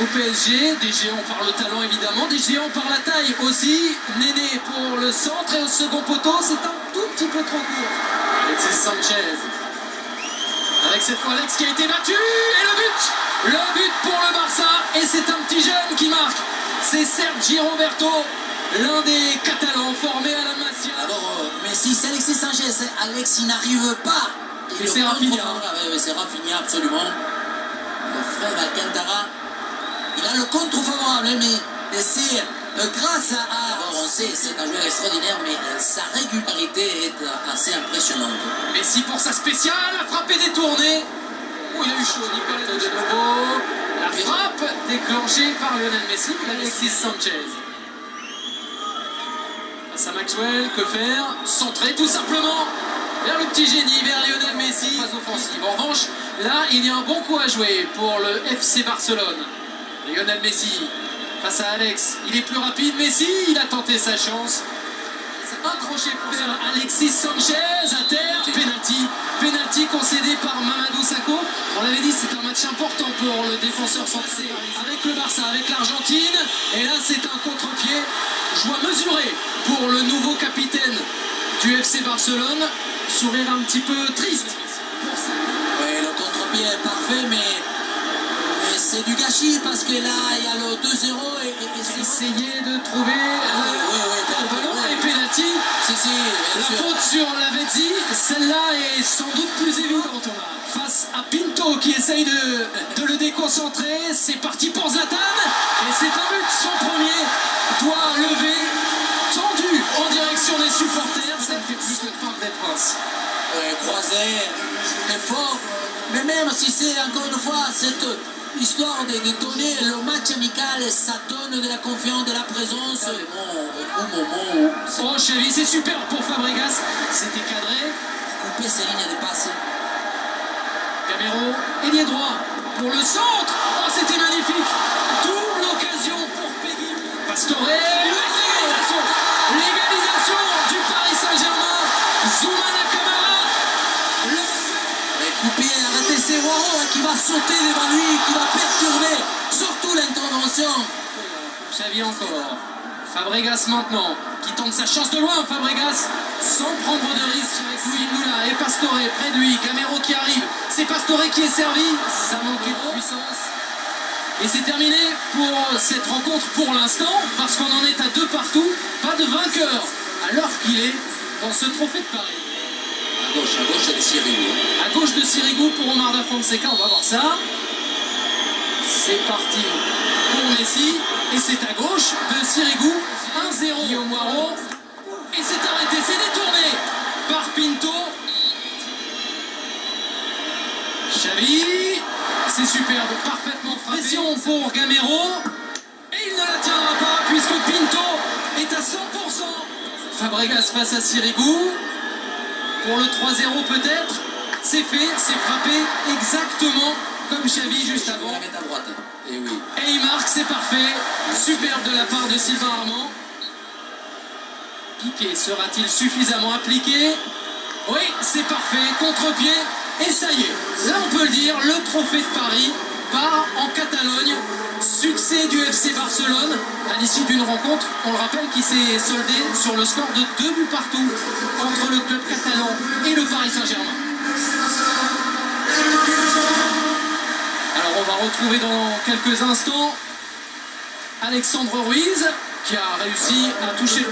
au PSG. Des géants par le talent évidemment, des géants par la taille aussi. Néné pour le centre et au second poteau, c'est un tout petit peu trop court. Alexis Sanchez. Avec cette fois Alex qui a été battu et le but pour le Barça, et c'est un petit jeune qui marque, c'est Sergi Roberto, l'un des Catalans formés à la Masia. Alors, mais si c'est Alexis Sanchez, Alex il n'arrive pas. Et c'est Rafinha. C'est Rafinha absolument. Le frère Alcantara, il a le contre favorable, mais c'est grâce à... Alors on sait, c'est un joueur extraordinaire, mais sa régularité est assez impressionnante. Messi pour sa spéciale, la frappe est détournée. Oh, il a eu chaud, Nicolas de nouveau. La frappe déclenchée par Lionel Messi, Alexis Sanchez. Face à Maxwell, que faire? Centrer tout simplement vers le petit génie, vers Lionel Messi. Phase offensive. En revanche, là, il y a un bon coup à jouer pour le FC Barcelone. Lionel Messi face à Alex, il est plus rapide. Messi, il a tenté sa chance. Un crochet pour Alexis Sanchez à terre. Penalty concédé par Mamadou Sakho. On l'avait dit, c'est un match important pour le défenseur centré avec le Barça, avec l'Argentine. Et là, c'est un contre-pied. Joie mesurée pour le nouveau capitaine du FC Barcelone. Sourire un petit peu triste. Oui, le contre-pied est parfait, mais c'est du gâchis parce que là, il y a le 2-0 et c'est... Essayer de trouver le ballon et penalty. La faute sur Lavezzi, celle-là est sans doute plus évidente. Face à Pinto qui essaye de le déconcentrer. C'est parti pour Zlatan et c'est un but, son premier. Doit lever, tendu en direction des supporters. C'était plus le Parc des Princes. Croisé, est fort, mais même si c'est encore une fois cette histoire de donner le match amical, ça donne de la confiance, de la présence. Oh Xavi, c'est super pour Fabregas, c'était cadré. Couper ses lignes de passe. Gamero, ailier droit pour le centre. Oh, c'était magnifique. Double occasion pour Peggy. Pastore, l'égalisation du Paris Saint-Germain. Zoumana Camara. Couper, arrêter ses Waro qui va sauter devant lui, qui va perturber surtout l'intervention. Xavi encore. Fabregas maintenant, qui tente sa chance de loin. Fabregas sans prendre de risque avec Louis Moula et Pastore près de lui. Gamero qui arrive. C'est Pastore qui est servi. Ça manquait de puissance. Et c'est terminé pour cette rencontre pour l'instant, parce qu'on en est à 2 partout. Pas de vainqueur à l'heure qu'il est dans ce trophée de Paris. À gauche de Sirigu. À gauche de Sirigu pour Omar Da Fonseca, on va voir ça. C'est parti pour Messi. Et c'est à gauche de Sirigu. 1-0 Guillaume Waro. Et c'est arrêté, c'est détourné par Pinto. Xavi. C'est superbe, parfaitement frappé. Pression pour Gamero. Et il ne la tiendra pas puisque Pinto est à 100%. Fabregas face à Sirigu. Pour le 3-0 peut-être, c'est fait, c'est frappé exactement comme Xavi juste avant. La mettre à droite. Et oui. Et il marque, c'est parfait. Superbe de la part de Sylvain Armand. Piqué sera-t-il suffisamment appliqué? Oui, c'est parfait, contre-pied. Et ça y est, là on peut le dire, le trophée de Paris part en Catalogne. Succès du FC Barcelone à l'issue d'une rencontre, on le rappelle, qui s'est soldée sur le score de 2 buts partout entre le club catalan et le Paris Saint-Germain. Alors on va retrouver dans quelques instants Alexandre Ruiz qui a réussi à toucher le